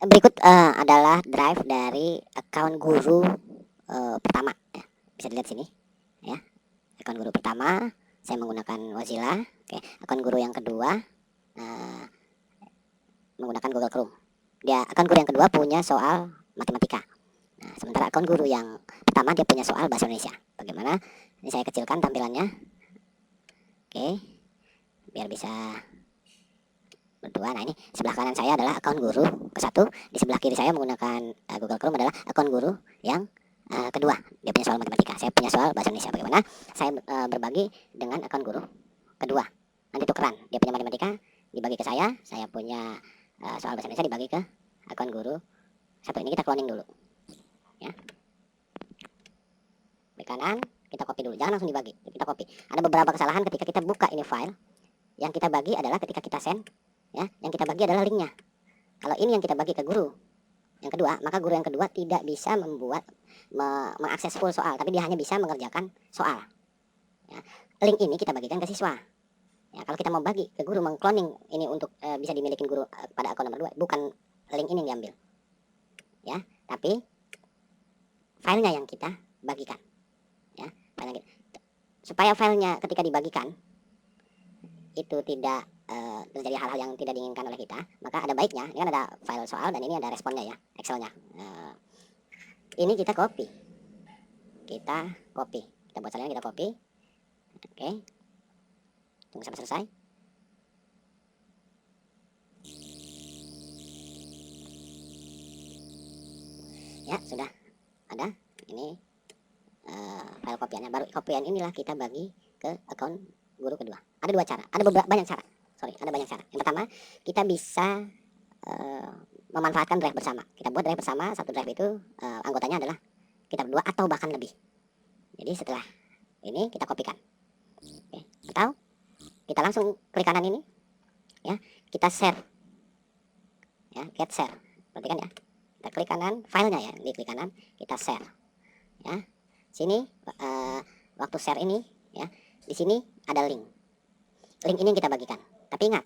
Berikut adalah drive dari account guru pertama ya. Bisa dilihat sini ya. Akun guru pertama saya menggunakan Mozilla. Oke, akun guru yang kedua menggunakan Google Chrome. Akun guru yang kedua punya soal matematika. Nah, sementara akun guru yang pertama dia punya soal bahasa Indonesia. Bagaimana? Ini saya kecilkan tampilannya. Oke, biar bisa berdua. Nah, ini sebelah kanan saya adalah akun guru ke-1. Di sebelah kiri saya menggunakan Google Chrome adalah akun guru yang kedua. Dia punya soal matematika. Saya punya soal bahasa Indonesia. Bagaimana saya berbagi dengan akun guru kedua? Nanti tukeran. Dia punya matematika dibagi ke saya punya soal bahasa Indonesia dibagi ke akun guru 1. Ini kita cloning dulu. Ya. Klik kanan, kita copy dulu. Jangan langsung dibagi. Kita copy. Ada beberapa kesalahan ketika kita buka ini file. Yang kita bagi adalah ketika kita send, ya. Yang kita bagi adalah linknya. Kalau ini yang kita bagi ke guru yang kedua, maka guru yang kedua tidak bisa mengakses full soal, tapi dia hanya bisa mengerjakan soal. Ya. Link ini kita bagikan ke siswa. Ya, kalau kita mau bagi ke guru, mengcloning ini untuk bisa dimiliki guru pada akun nomor 2, bukan link ini yang diambil. Ya, tapi filenya yang kita bagikan. Ya, filenya supaya filenya ketika dibagikan itu tidak terjadi hal-hal yang tidak diinginkan oleh kita, maka ada baiknya, ini kan ada file soal dan ini ada responnya ya, Excelnya. Ini kita copy, kita buat salin, kita copy. Oke, tunggu sampai selesai. Ya, sudah ada. Ini file kopiannya. Baru kopian inilah kita bagi ke akun guru kedua. Ada dua cara, ada banyak cara. Ada banyak cara. Yang pertama, kita bisa memanfaatkan drive bersama. Kita buat drive bersama, satu drive itu anggotanya adalah kita berdua atau bahkan lebih. Jadi setelah ini kita kopikan. Oke. Atau kita langsung klik kanan ini, ya, kita share, ya, get share. Perhatikan ya, kita klik kanan, filenya ya, di klik kanan, kita share, ya. Sini waktu share ini, ya, di sini ada link. Link ini yang kita bagikan. Tapi ingat,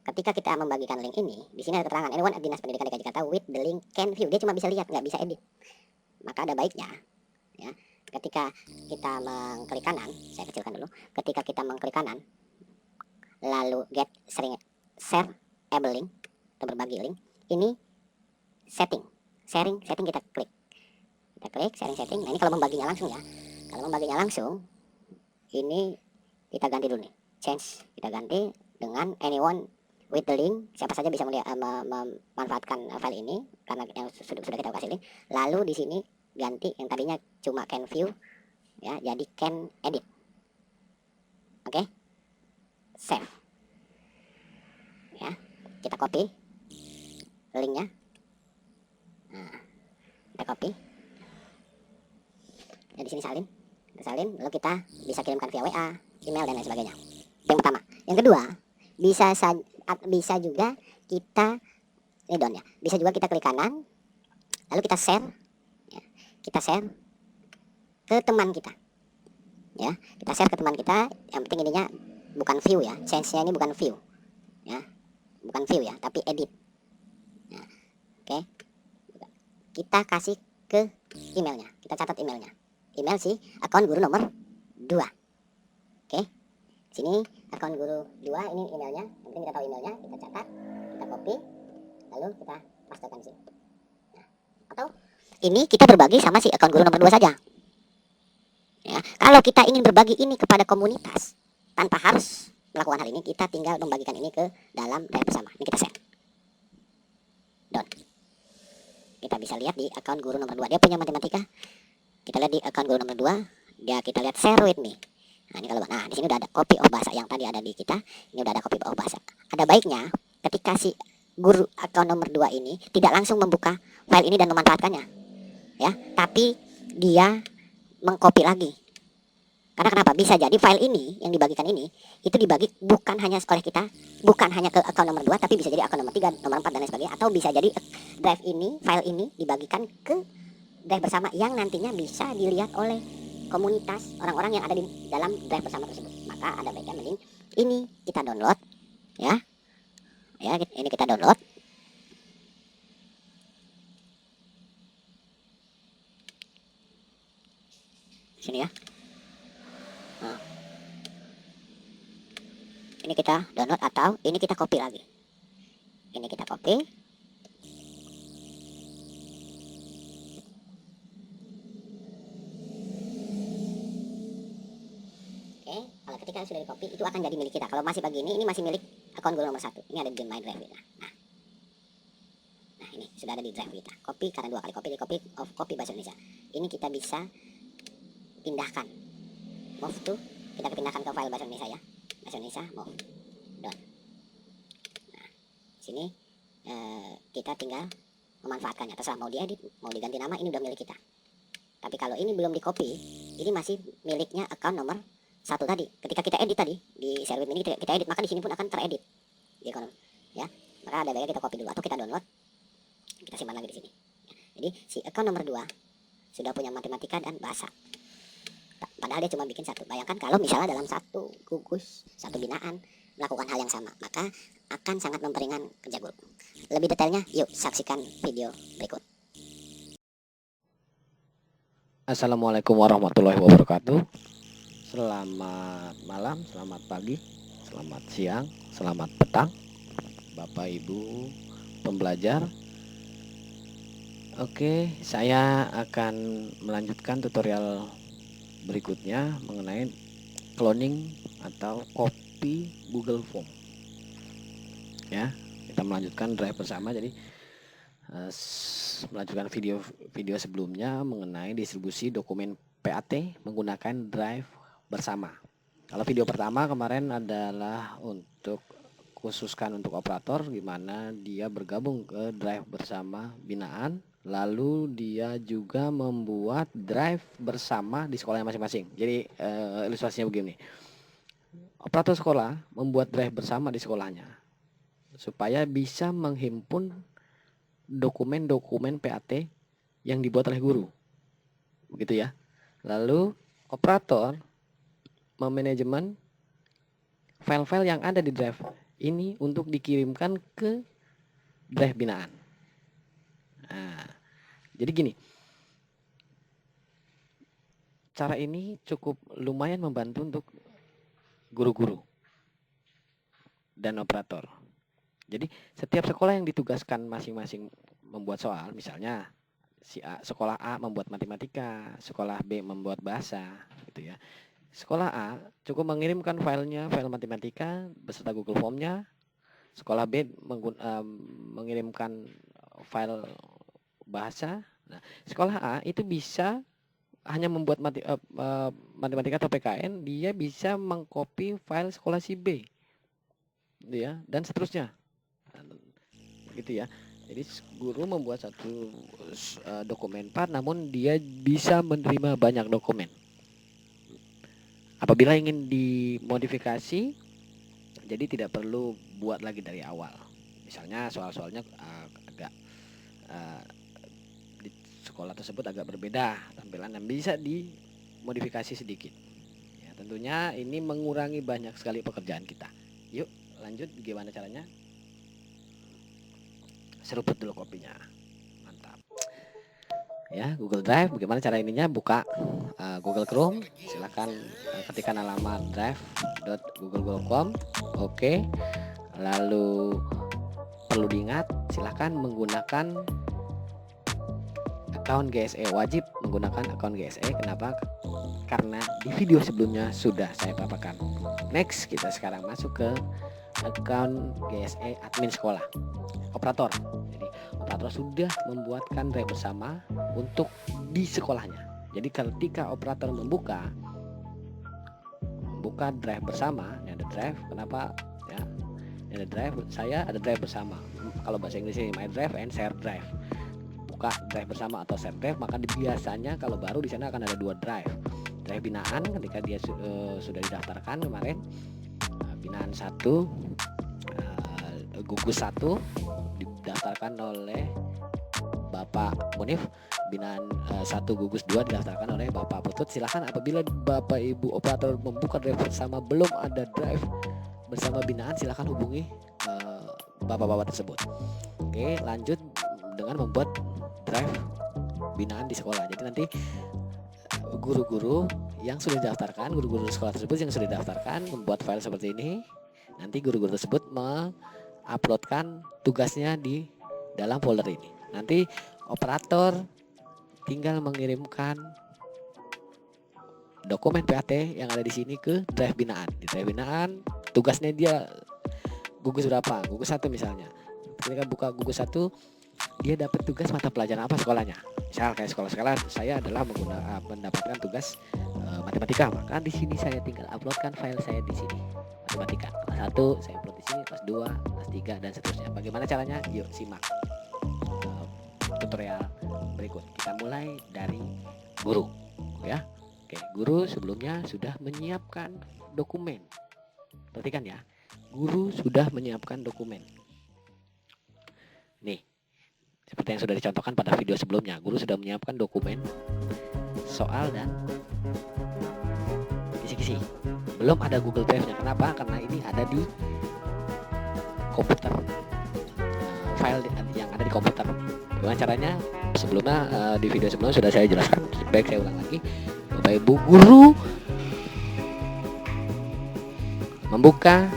ketika kita membagikan link ini, di sini ada keterangan anyone at Dinas Pendidikan DKI Jakarta with the link can view. Dia cuma bisa lihat, nggak bisa edit. Maka ada baiknya, ya, ketika kita mengklik kanan, saya kecilkan dulu. Ketika kita mengklik kanan, lalu get share able link atau berbagi link, ini setting kita klik sharing setting. Nah, ini kalau membaginya langsung ya. Kalau membaginya langsung, ini kita ganti dulu nih, change, kita ganti dengan anyone with the link. Siapa saja bisa memanfaatkan file ini karena yang sudah kita kasih link. Lalu di sini ganti yang tadinya cuma can view, ya, jadi can edit. Oke, save, ya, kita copy linknya. Nah, kita copy, ya, di sini salin, lalu kita bisa kirimkan via WA, email dan lain sebagainya. Yang pertama. Yang kedua, bisa juga kita ini down ya, bisa juga kita klik kanan, lalu kita share, ya, kita share ke teman kita, ya, kita share ke teman kita. Yang penting ininya bukan view ya, change-nya ini bukan view, ya, bukan view ya, tapi edit. Nah, oke, kita kasih ke emailnya, kita catat emailnya, email si akun guru nomor 2. Oke, sini akun guru 2, ini emailnya. Yang penting kita tahu emailnya, kita catat, kita copy, lalu kita pastekan di sini. Nah, atau ini kita berbagi sama si akun guru nomor 2 saja. Ya, kalau kita ingin berbagi ini kepada komunitas tanpa harus melakukan hal ini, kita tinggal membagikan ini ke dalam drive bersama. Ini kita share. Done. Kita bisa lihat di akun guru nomor 2, dia punya matematika. Kita lihat di akun guru nomor 2, kita lihat share with me. Nah, ini kalau di sini udah ada copy of bahasa yang tadi ada di kita. Ini udah ada copy of bahasa. Ada baiknya ketika si guru akun nomor 2 ini tidak langsung membuka file ini dan memanfaatkannya, ya, tapi dia mengcopy lagi. Karena kenapa? Bisa jadi file ini yang dibagikan ini itu dibagi bukan hanya oleh kita, bukan hanya ke akun nomor 2, tapi bisa jadi akun nomor 3, nomor 4 dan lain sebagainya. Atau bisa jadi drive ini, file ini dibagikan ke drive bersama yang nantinya bisa dilihat oleh komunitas orang-orang yang ada di dalam drive bersama tersebut. Maka ada baiknya mending ini kita download, ya, ini kita download. Sini ya. Nah, ini kita download atau ini kita copy lagi. Ini kita copy. Oke, kalau ketika sudah di copy itu akan jadi milik kita. Kalau masih begini, ini masih milik akun Google nomor 1. Ini ada di My Drive kita. Nah, ini sudah ada di drive kita. Copy karena 2 kali copy, di copy of copy bahasa Indonesia. Ini kita bisa pindahkan. Move to, kita pindahkan ke file bahasa Indonesia ya. Bahasa Indonesia move. Done. Nah, sini kita tinggal memanfaatkannya. Terserah mau diedit, mau diganti nama, ini udah milik kita. Tapi kalau ini belum di copy, ini masih miliknya account nomor 1 tadi. Ketika kita edit tadi di Share with Me ini kita edit, maka di sini pun akan teredit. Ya. Maka ada baiknya kita copy dulu atau kita download. Kita simpan lagi di sini. Jadi si account nomor 2 sudah punya matematika dan bahasa. Padahal dia cuma bikin 1. Bayangkan kalau misalnya dalam 1 gugus, 1 binaan melakukan hal yang sama, maka akan sangat memperingan kerja guru. Lebih detailnya, yuk saksikan video berikut. Assalamualaikum warahmatullahi wabarakatuh. Selamat malam, selamat pagi, selamat siang, selamat petang, Bapak Ibu pembelajar. Oke, saya akan melanjutkan tutorial berikutnya mengenai cloning atau copy Google Form. Ya, kita melanjutkan drive bersama. Jadi melanjutkan video sebelumnya mengenai distribusi dokumen PAT menggunakan drive bersama. Kalau video pertama kemarin adalah untuk khususkan untuk operator, di mana dia bergabung ke drive bersama binaan, lalu dia juga membuat drive bersama di sekolahnya masing-masing. Jadi ilustrasinya begini, operator sekolah membuat drive bersama di sekolahnya supaya bisa menghimpun dokumen-dokumen PAT yang dibuat oleh guru, begitu ya. Lalu operator memanajemen file-file yang ada di drive ini untuk dikirimkan ke drive binaan. Nah, jadi gini, cara ini cukup lumayan membantu untuk guru-guru dan operator. Jadi setiap sekolah yang ditugaskan masing-masing membuat soal, misalnya si A, sekolah A membuat matematika, sekolah B membuat bahasa, gitu ya. Sekolah A cukup mengirimkan filenya, file matematika beserta Google Form-nya. Sekolah B mengirimkan file bahasa. Nah, sekolah A itu bisa hanya membuat matematika atau PKN, dia bisa mengcopy file sekolah si B, gitu ya, dan seterusnya. Gitu ya. Jadi guru membuat satu dokumen part, namun dia bisa menerima banyak dokumen. Apabila ingin dimodifikasi, jadi tidak perlu buat lagi dari awal. Misalnya soal-soalnya agak di sekolah tersebut agak berbeda tampilan dan bisa dimodifikasi sedikit. Ya, tentunya ini mengurangi banyak sekali pekerjaan kita. Yuk lanjut, gimana caranya? Seruput dulu kopinya, mantap ya. Google Drive, bagaimana cara ininya? Buka Google Chrome, silahkan ketikkan alamat drive.google.com. Oke, lalu perlu diingat, silahkan menggunakan account GSE, wajib menggunakan account GSE. Kenapa? Karena di video sebelumnya sudah saya paparkan. Next, kita sekarang masuk ke account GSE admin sekolah operator. Jadi operator sudah membuatkan drive bersama untuk di sekolahnya. Jadi ketika operator membuka drive bersama, ini ada drive. Kenapa ya? Ini ada drive, saya ada drive bersama. Kalau bahasa Inggris ini My Drive and Share Drive. Buka drive bersama atau share drive, maka biasanya kalau baru di sana akan ada 2 drive. Drive binaan ketika dia sudah didaftarkan kemarin, binaan 1, gugus 1 didaftarkan oleh Bapak Munif, binaan 1 gugus 2 didaftarkan oleh Bapak Putut. Silahkan apabila Bapak Ibu operator membuka drive bersama belum ada drive bersama binaan, silahkan hubungi bapak-bapak tersebut. Oke, lanjut dengan membuat drive binaan di sekolah. Jadi nanti guru-guru yang sudah didaftarkan, guru-guru sekolah tersebut yang sudah didaftarkan membuat file seperti ini. Nanti guru-guru tersebut menguploadkan tugasnya di dalam folder ini. Nanti operator tinggal mengirimkan dokumen PAT yang ada di sini ke drive binaan. Di drive binaan tugasnya dia gugus berapa? Gugus 1 misalnya. Ketika buka gugus 1, dia dapat tugas mata pelajaran apa sekolahnya. Misal kayak sekolah saya adalah mendapatkan tugas matematika, maka di sini saya tinggal uploadkan file saya di sini. Matematika kelas 1 saya upload di sini, kelas 2, kelas 3 dan seterusnya. Bagaimana caranya? Yuk simak tutorial berikut. Kita mulai dari guru ya. Oke, guru sebelumnya sudah menyiapkan dokumen. Perhatikan ya. Guru sudah menyiapkan dokumen. Nih, seperti yang sudah dicontohkan pada video sebelumnya, guru sudah menyiapkan dokumen soal dan kisi-kisi. Belum ada Google Drive-nya. Kenapa? Karena ini ada di komputer, file yang ada di komputer. Bagaimana caranya? Sebelumnya di video sebelumnya sudah saya jelaskan. Baik, saya ulang lagi. Bapak Ibu guru membuka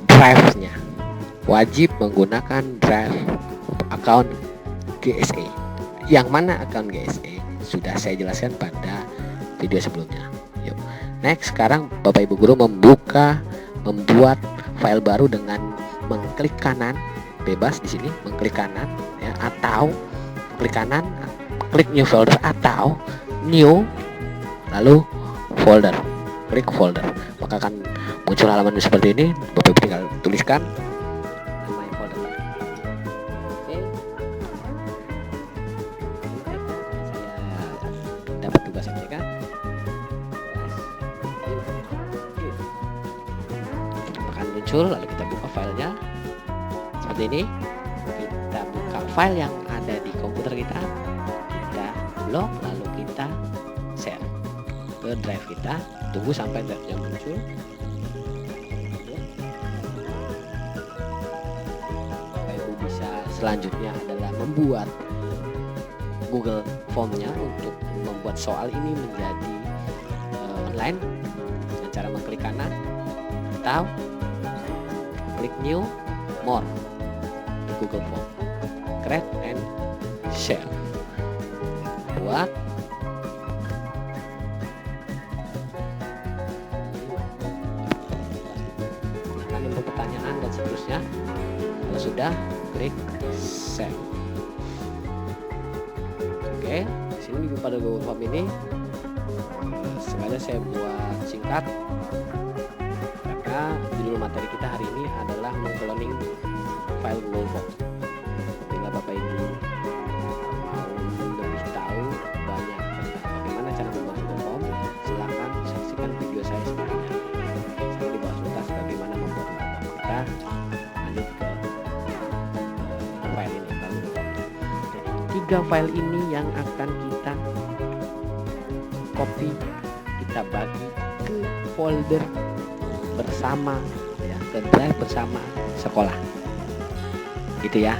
drive-nya. Wajib menggunakan drive account GSE. Yang mana account GSE sudah saya jelaskan pada video sebelumnya. Yuk. Next, sekarang Bapak Ibu guru membuat file baru dengan mengklik kanan, bebas di sini, mengklik kanan ya, atau klik kanan, klik new folder atau new lalu folder. Klik folder, maka akan muncul halaman seperti ini. Bapak Ibu tinggal tuliskan nama folder. Oke. Saya dapat tugas mereka. Akan muncul, lalu kita buka filenya seperti ini. Kita buka file yang ada di komputer kita blok, lalu kita share ke drive kita. Tunggu sampai drive-nya muncul. Bapak Ibu bisa selanjutnya adalah membuat Google Form-nya untuk membuat soal ini menjadi online dengan cara mengklik kanan atau klik new more di Google Form, create and share. Buat pertanyaan dan seterusnya. Kalau sudah, klik save. Oke, di sini pada Google Form ini sengaja saya buat singkat karena judul materi kita hari ini adalah mengcloning file Google Form. Bila Bapak Ibu mau lebih tahu banyak tentang bagaimana cara membuat Google Form, silakan saksikan video saya sebelumnya. Saya di bawah tuntas bagaimana membuat Google Form. Kita lanjut ke file ini. Jadi 3 file ini yang akan kita copy, kita bagi ke folder bersama ya, ke drive bersama sekolah gitu ya.